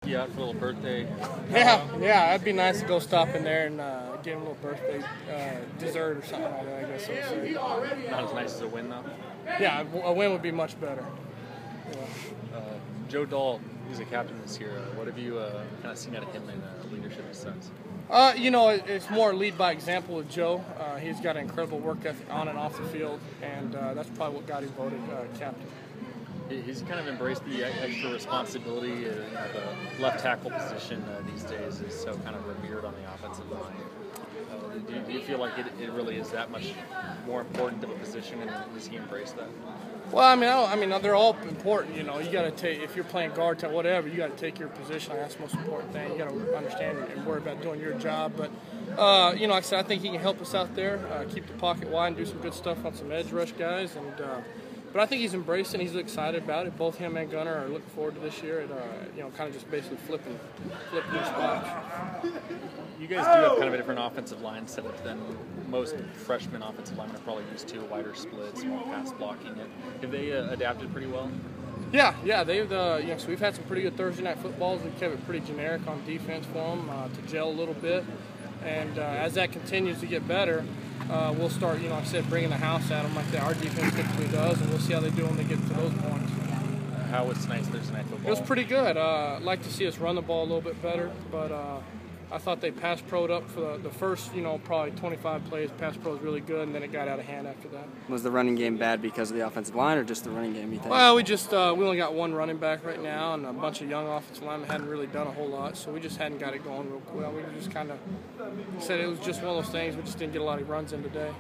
You out for a little birthday? Yeah, it'd be nice to go stop in there and get him a little birthday dessert or something like that, I guess I would say. Not as nice as a win, though? Yeah, a win would be much better. Yeah. Joe Dahl, he's a captain this year. What have you kind of seen out of him in leadership sense? It's more lead by example with Joe. He's got an incredible work ethic on and off the field, and that's probably what got him voted captain. He's kind of embraced the extra responsibility. The left tackle position these days is so kind of revered on the offensive line. Do you feel like it really is that much more important of a position, and does he embrace that? Well, I mean, they're all important. You got to take, if you're playing guard to whatever, you got to take your position. That's the most important thing. You got to understand and worry about doing your job. But like I said, I think he can help us out there, keep the pocket wide, and do some good stuff on some edge rush guys. But I think he's embracing. He's excited about it. Both him and Gunner are looking forward to this year. And kind of just basically flipping their spots. You guys do have kind of a different offensive line setup than most freshman offensive linemen are probably used to. Wider splits, more pass blocking. Have they adapted pretty well? Yeah, they've so we've had some pretty good Thursday night footballs. We kept it pretty generic on defense for them to gel a little bit. And as that continues to get better, we'll start, like I said, bringing the house at them like that our defense typically does, and we'll see how they do when they get to those points. How was tonight's Thursday night football? It was pretty good. I'd like to see us run the ball a little bit better, but I thought they pass pro'd up for the first, probably 25 plays. Pass pro was really good, and then it got out of hand after that. Was the running game bad because of the offensive line, or just the running game, you think? Well, we only got one running back right now, and a bunch of young offensive linemen hadn't really done a whole lot, so we just hadn't got it going real well. We just kind of said it was just one of those things. We just didn't get a lot of runs in today.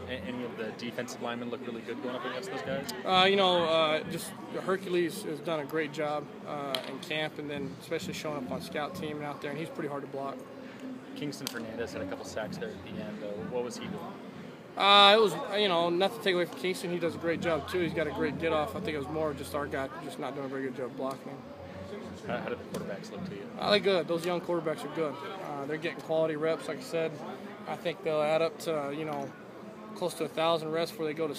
Any of the defensive linemen look really good going up against those guys? Just Hercules has done a great job in camp, and then especially showing up on scout team and out there, and he's pretty hard to block. Kingston Fernandez had a couple sacks there at the end. What was he doing? It was, not to take away from Kingston. He does a great job, too. He's got a great get-off. I think it was more just our guy just not doing a very good job blocking him. How did the quarterbacks look to you? They're good. Those young quarterbacks are good. They're getting quality reps, like I said. I think they'll add up to, close to 1,000 reps before they go to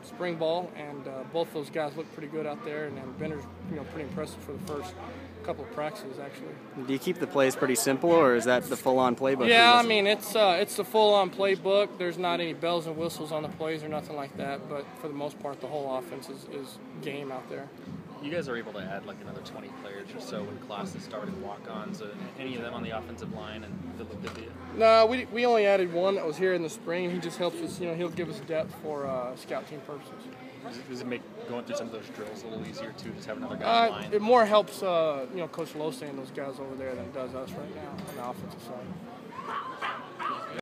spring ball, and both those guys look pretty good out there, and then Bender's pretty impressive for the first couple of practices actually. Do you keep the plays pretty simple, or is that the full-on playbook? Yeah, I mean it's the full-on playbook. There's not any bells and whistles on the plays or nothing like that, but for the most part the whole offense is game out there. You guys are able to add like another 20 players or so when classes started, walk-ons, any of them on the offensive line, and did it look good to you? No, we only added one that was here in the spring. He just helps us, he'll give us depth for scout team purposes. Does it make going through some of those drills a little easier too, just have another guy in line? It more helps, Coach Losey and those guys over there than it does us right now on the offensive side.